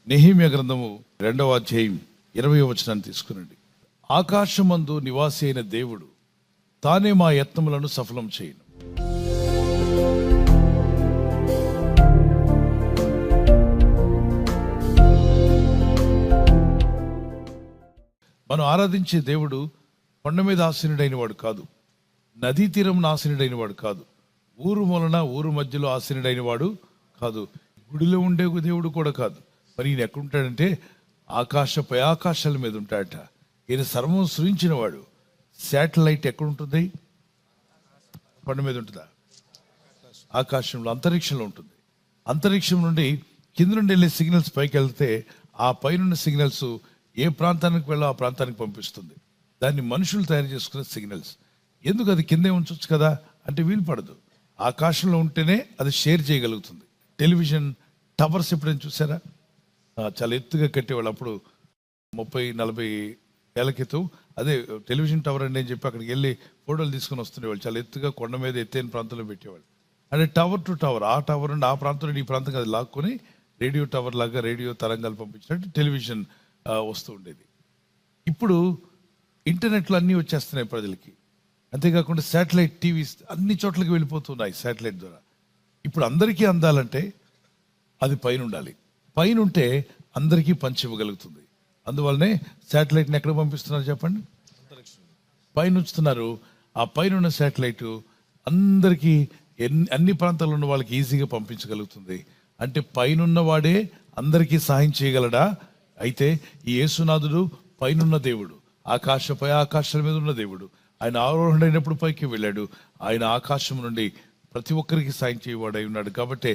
నెహెమ్యా గ్రంథము 2వ అధ్యాయం 20వ వచనాన్ని తీసుకునండి. ఆకాశమందు నివాసి అయిన దేవుడు తానే మా యత్నములను సఫలం చేయను. మనం ఆరాధించే దేవుడు కొండ మీద ఆసీనుడైన వాడు కాదు, నదీ తీరం ఆసీనుడైన వాడు కాదు, ఊరు మూలన ఊరు మధ్యలో ఆసీనుడైన వాడు కాదు, గుడిలో ఉండే దేవుడు కూడా కాదు. మరి ఈయన ఎక్కడుంటాడంటే ఆకాశపై ఆకాశాల మీద ఉంటాడట. ఈయన సర్వం సృజించిన వాడు. శాటిలైట్ ఎక్కడుంటుంది? కొండ మీద ఉంటుందా? ఆకాశంలో, అంతరిక్షంలో ఉంటుంది. అంతరిక్షం నుండి కింద నుండి వెళ్ళే సిగ్నల్స్ పైకి వెళ్తే ఆ పైనున్న సిగ్నల్స్ ఏ ప్రాంతానికి వెళ్ళో ఆ ప్రాంతానికి పంపిస్తుంది. దాన్ని మనుషులు తయారు చేసుకునే సిగ్నల్స్. ఎందుకు అది కిందే ఉంచవచ్చు కదా అంటే వీలు పడదు. ఆకాశంలో ఉంటేనే అది షేర్ చేయగలుగుతుంది. టెలివిజన్ టవర్స్ ఎప్పుడైనా చూసారా? చాలా ఎత్తుగా కట్టేవాళ్ళు. అప్పుడు 30-40 ఏళ్ల క్రితం అదే టెలివిజన్ టవర్ అండి అని చెప్పి అక్కడికి వెళ్ళి ఫోటోలు తీసుకొని వస్తుండేవాళ్ళు. చాలా ఎత్తుగా కొండ మీద ఎత్తైన ప్రాంతంలో పెట్టేవాళ్ళు. అంటే టవర్ టు టవర్, ఆ టవర్ నుండి ఆ ప్రాంతం నుండి ఈ ప్రాంతం అది లాక్కొని రేడియో టవర్ లాగా రేడియో తరంగాలు పంపించినట్టు టెలివిజన్ వస్తూ ఉండేది. ఇప్పుడు ఇంటర్నెట్లో అన్నీ వచ్చేస్తున్నాయి ప్రజలకి. అంతేకాకుండా శాటిలైట్ టీవీస్ అన్ని చోట్లకి వెళ్ళిపోతున్నాయి శాటిలైట్ ద్వారా. ఇప్పుడు అందరికీ అందాలంటే అది పైన ఉండాలి. పైన ఉంటే అందరికీ పంచి ఇవ్వగలుగుతుంది. అందువల్లనే శాటిలైట్ని ఎక్కడ పంపిస్తున్నారు చెప్పండి? పైన ఉంచుతున్నారు. ఆ పైన ఉన్న శాటిలైట్ అందరికీ అన్ని ప్రాంతాల్లో ఉన్న వాళ్ళకి ఈజీగా పంపించగలుగుతుంది. అంటే పైనున్న వాడే అందరికీ సహాయం చేయగలడా? అయితే ఈ యేసునాథుడు పైనున్న దేవుడు, ఆకాశపై ఆకాశాల మీద ఉన్న దేవుడు. ఆయన ఆరోహణ అయినప్పుడు పైకి వెళ్ళాడు. ఆయన ఆకాశం నుండి ప్రతి ఒక్కరికి సాయం చేయవాడై ఉన్నాడు. కాబట్టి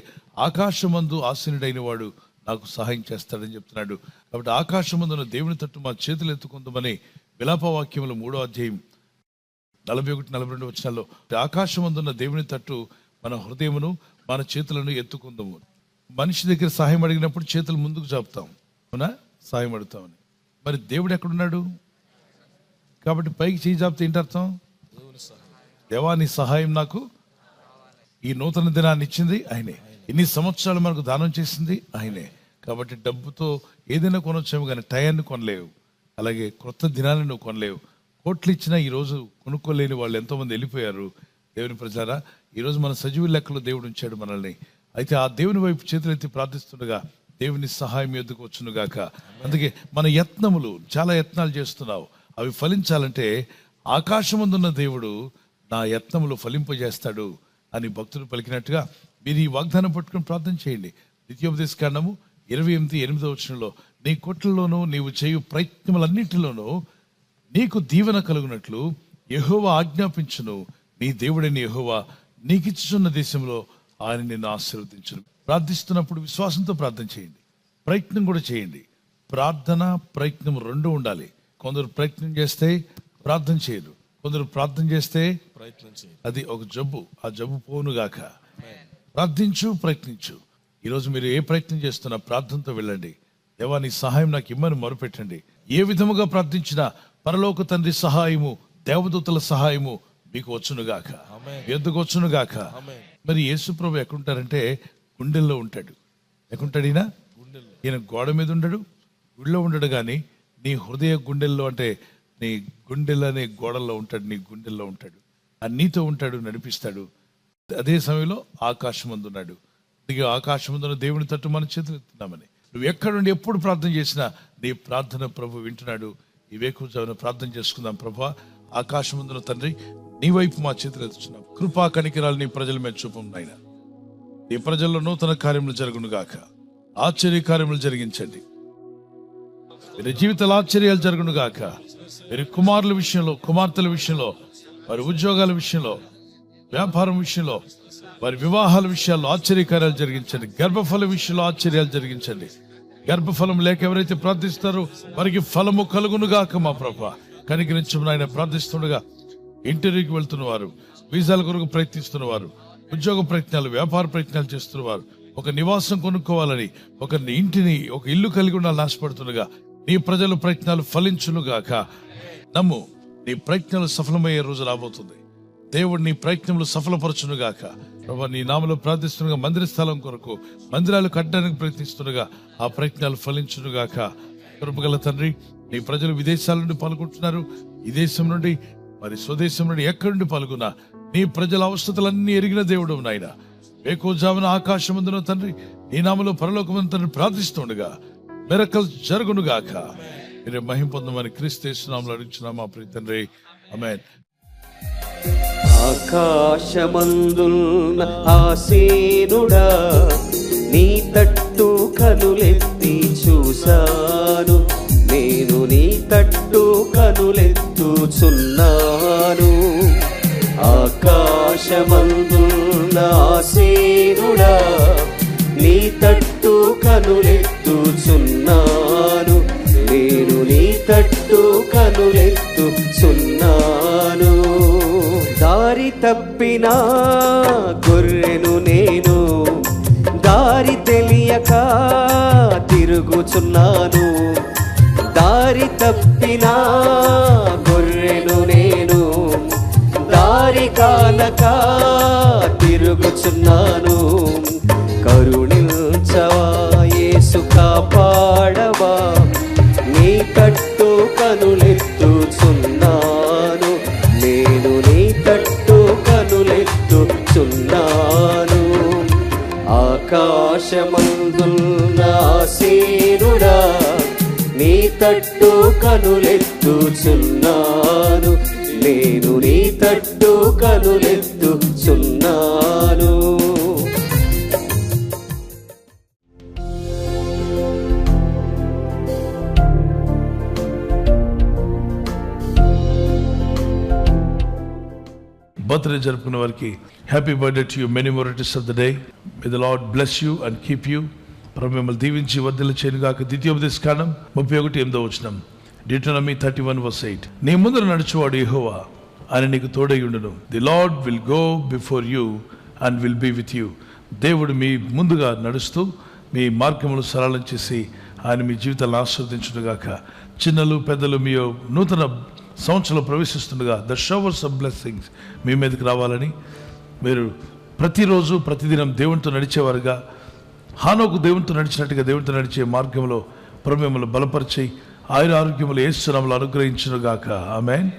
ఆకాశమందు ఆసీనుడైన వాడు నాకు సహాయం చేస్తాడని చెప్తున్నాడు. కాబట్టి ఆకాశమందున్న దేవుని తట్టు మా చేతులు ఎత్తుకుందామని విలాపవాక్యములు 3వ అధ్యాయం 41-42 వచనాల్లో ఆకాశమందున్న దేవుని తట్టు మన హృదయమును మన చేతులను ఎత్తుకుందాము. మనిషి దగ్గర సహాయం అడిగినప్పుడు చేతులు ముందుకు చాపుతాం, అవునా? సహాయం అడుగుతామని. మరి దేవుడు ఎక్కడున్నాడు? కాబట్టి పైకి చేయి చాపితే ఏంటి అర్థం? దేవా నీ సహాయం నాకు, ఈ నూతన దినాన్ని ఇచ్చింది ఆయనే, ఇన్ని సంవత్సరాలు మనకు దానం చేసింది ఆయనే. కాబట్టి డబ్బుతో ఏదైనా కొనొచ్చాము కానీ టయాన్ని కొనలేవు. అలాగే క్రొత్త దినాన్ని నువ్వు కొనలేవు. కోట్లు ఇచ్చినా ఈరోజు కొనుక్కోలేని వాళ్ళు ఎంతోమంది వెళ్ళిపోయారు. దేవుని ప్రజలారా, ఈరోజు మన సజీవ లెక్కలో దేవుడు ఉంచాడు మనల్ని. అయితే ఆ దేవుని వైపు చేతులెత్తి ప్రార్థిస్తుండగా దేవుని సహాయం ఎద్దుకు వచ్చునుగాక. అందుకే మన యత్నములు, చాలా యత్నాలు చేస్తున్నావు, అవి ఫలించాలంటే ఆకాశమందున్న దేవుడు నా యత్నములు ఫలింపజేస్తాడు అని భక్తులు పలికినట్టుగా మీరు ఈ వాగ్దానం పట్టుకుని ప్రార్థన చేయండి. ద్వితీయోపదేశ కాండము 28:8 వచనంలో నీ కొట్లలోనూ నీవు చేయు ప్రయత్నములన్నింటిలోనూ నీకు దీవెన కలుగునట్లు యెహోవా ఆజ్ఞాపించును, నీ దేవుడైన యెహోవా నీకిచ్చుచున్న దేశంలో ఆయన నిన్ను ఆశీర్వదించును. ప్రార్థిస్తున్నప్పుడు విశ్వాసంతో ప్రార్థన చేయండి, ప్రయత్నం కూడా చేయండి. ప్రార్థన ప్రయత్నం రెండు ఉండాలి. కొందరు ప్రయత్నం చేస్తే ప్రార్థన చేయరు, కొందరు ప్రార్థన చేస్తే ప్రయత్నం చేయరు. అది ఒక జబ్బు. ఆ జబ్బు పోనుగాక. ప్రార్థించు, ప్రయత్నించు. ఈరోజు మీరు ఏ ప్రయత్నం చేస్తున్నా ప్రార్థనతో వెళ్ళండి. దేవా నీ సహాయం నాకు ఇమ్మని మొరపెట్టండి. ఏ విధముగా ప్రార్థించినా పరలోక తండ్రి సహాయము, దేవదూతల సహాయము మీకు వచ్చునుగాక, ఎద్దుకు వచ్చునుగాక. మరి యేసు ప్రభు ఎక్కడుంటారంటే గుండెల్లో ఉంటాడు. ఎక్కడుంటాడు ఈయన? ఈయన గోడ మీద ఉండడు, గుడిలో ఉండడు, కానీ నీ హృదయ గుండెల్లో, అంటే నీ గుండెలనే గోడల్లో ఉంటాడు, నీ గుండెల్లో ఉంటాడు. నీతో ఉంటాడు, నడిపిస్తాడు. అదే సమయంలో ఆకాశమందు ఉన్నాడు. అందుకే ఆకాశమందున్న దేవుని తట్టు మన చేతులు ఎత్తున్నామని నువ్వు ఎక్కడుండి ఎప్పుడు ప్రార్థన చేసినా నీ ప్రార్థన ప్రభు వింటున్నాడు. ఈ వేకువజామున ప్రార్థన చేసుకుందాం. ప్రభా, ఆకాశమందున్న తండ్రి, నీ వైపు మా చేతులు ఎత్తుచున్నాం. కృపా కనికరాలు నీ ప్రజల మీద చూపం నాయన. నీ ప్రజల్లో నూతన కార్యములు జరుగును గాక, ఆశ్చర్య కార్యములు జరిగించండి. వీరి జీవితాల ఆశ్చర్యాలు జరుగును గాక. వీరి కుమారుల విషయంలో, కుమార్తెల విషయంలో, వారి ఉద్యోగాల విషయంలో, వ్యాపారం విషయంలో, వారి వివాహాల విషయాల్లో ఆశ్చర్యకార్యాలు జరిగించండి. గర్భఫల విషయంలో ఆశ్చర్యాలు జరిగించండి. గర్భఫలం లేక ఎవరైతే ప్రార్థిస్తారో వారికి ఫలము కలుగునుగాక. మా ప్రభా కనికరించమని ఆయన ప్రార్థిస్తుండగా ఇంటర్వ్యూకి వెళ్తున్నవారు, వీసాల కొరకు ప్రయత్నిస్తున్నవారు, ఉద్యోగ ప్రయత్నాలు, వ్యాపార ప్రయత్నాలు చేస్తున్నవారు, ఒక నివాసం కొనుక్కోవాలని, ఒక ఇంటిని, ఒక ఇల్లు కలిగి ఉండాలని ఆశపడుతుండగా నీ ప్రజల ప్రయత్నాలు ఫలించునుగాక. నమ్ము, నీ ప్రయత్నాలు సఫలమయ్యే రోజు రాబోతుంది. దేవుడు నీ ప్రయత్నంలో సఫలపరచునుగాక. ప్రభా, నీ నామలో ప్రార్థిస్తుండగా మందిర స్థలం కొరకు మందిరాలు కట్టడానికి ప్రయత్నిస్తుండగా ఆ ప్రయత్నాలు ఫలించునుగాక. కృపగల తండ్రి, నీ ప్రజలు విదేశాల నుండి పాల్గొంటున్నారు. ఈ దేశం నుండి మరి స్వదేశం నుండి ఎక్కడి నుండి పాల్గొన్నా నీ ప్రజల అవసరతలన్నీ ఎరిగిన దేవుడు నాయన. వేకోజామున ఆకాశమందున తండ్రి నీ నామలో పరలోకమందు తండ్రి ప్రార్థిస్తుండగా మిరకల్స్ జరుగునుగాక. మీరే మహిమ పొందమని క్రీస్తు యేసు నామములో అడుగుచున్నాము మా ప్రియ తండ్రి. ఆమేన్. ఆకాశమందున్న ఆసీనుడా, నీ తట్టు కనులెత్తి చూశాను. నేను నీ తట్టు కనులెత్తుచున్నాను. ఆకాశమందున్న ఆసీనుడా, నీ తట్టు కనులెత్తుచున్నాను. నేను నీ తట్టు కనులెత్తుచున్నాను. దారి తప్పిన గొర్రెను నేను, దారి తెలియక తిరుగుచున్నాను. దారి తప్పిన గొర్రెను నేను, దారి కానక తిరుగుచున్నాను. కరుణించవా యేసు, కాపాడవా, నీ తట్టు కనులెత్తుచున్నాను. నేను నీ తట్టు కనులెత్తుచున్నాను. ఆకాశమందున్న ఆసీనుడా, నీ తట్టు కనులెత్తుచున్నాను. నేను నీ తట్టు కనులెత్తుచున్నాను. బర్త్డే జరుపుకున్న వారికి happy birthday to you, many more returns of the day. May the lord bless you and keep you. ప్రభు మిమ్మల్ని దీవించి వర్ధిల్ల చేయనుగాక. ద్వితీయోపదేశకాండం 31:8. Deuteronomy 31:8. నీ ముందర నడుచువాడు యెహోవా, ఆయన నీకు తోడైయుండును. The lord will go before you and will be with you. దేవుడు మీ ముందుగా నడుస్తూ మీ మార్గములు సరళం చేసి ఆయన మీ జీవితాలను ఆశీర్వదించునుగాక. చిన్నలు పెద్దలు మీ నూతన సంవత్సరంలో ప్రవేశిస్తుండగా ద షవర్స్ ఆఫ్ బ్లెస్సింగ్స్ మీ మీదకి రావాలని, మీరు ప్రతిరోజు ప్రతిదినం దేవునితో నడిచేవారుగా, హానోకు దేవునితో నడిచినట్టుగా దేవునితో నడిచే మార్గంలో ప్రభు మిమ్మల్ని బలపరిచి ఆయుర ఆరోగ్యములు యేసు నామములో అనుగ్రహించునుగాక. ఆమేన్.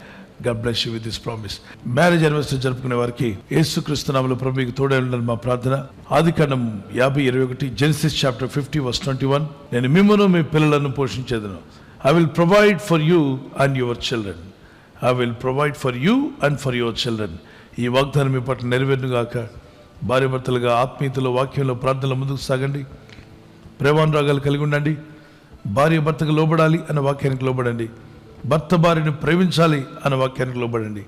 God bless you with this promise. Marriage anniversary జరుపుకునే వారికి యేసుక్రీస్తు నామములో ప్రభు మీకు తోడై ఉండాలని మా ప్రార్థన. ఆదికాండం 50:21, Genesis chapter 50:21. నేను మిమ్మును మీ పిల్లలను పోషించేదను. I will provide for you and your children. I will provide for you and for your children. ఈ వాగ్దానం మీ పట్ల నెరవేరునుగాక. భార్య భర్తలుగా ఆత్మీయతలో, వాక్యంలో, ప్రార్థనలో ముందుకు సాగండి. ప్రేమానురాగాలు కలిగి ఉండండి. భార్య భర్తకు లోబడాలి అన్న వాక్యానికి లోబడండి. భర్త భార్యను ప్రేమించాలి అన్న వాక్యానికి లోబడండి.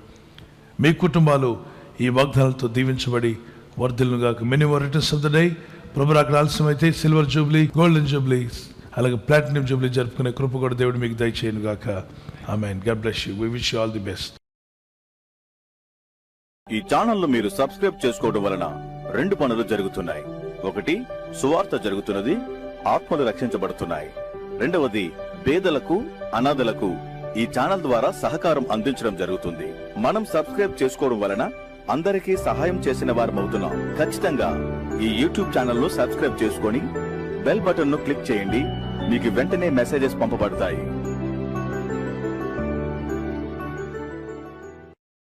మీ కుటుంబాలు ఈ వాగ్దానాలతో దీవించబడి వర్ధిల్లుగాక. Many more returns of the day. ప్రభు అక్కడ ఆలస్యమైతే సిల్వర్ జూబ్లీ, గోల్డెన్ జూబ్లీ, అలాగే ప్లాటినం జూబ్లీ జరుపుకునే కృప కూడా దేవుడు మీకు దయచేయనుగాక. ఆమేన్. God bless you. We wish you all the best. ఈ ఛానల్ మీరు సబ్స్క్రైబ్ చేసుకోవడం వలన 2 పనులు జరుగుతున్నాయి. ఒకటి, సువార్త జరుగుతున్నది, ఆత్మలు రక్షించబడుతున్నాయి. రెండవది, పేదలకు, అనాథలకు ఈ ఛానల్ ద్వారా సహకారం అందించడం జరుగుతుంది. మనం సబ్స్క్రైబ్ చేసుకోవడం వలన అందరికీ సహాయం చేసిన వారమవుతున్నాం. ఖచ్చితంగా ఈ యూట్యూబ్ ఛానల్ ను సబ్స్క్రైబ్ చేసుకొని బెల్ బటన్ ను క్లిక్ చేయండి. మీకు వెంటనే మెసేజెస్ పంపబడతాయి.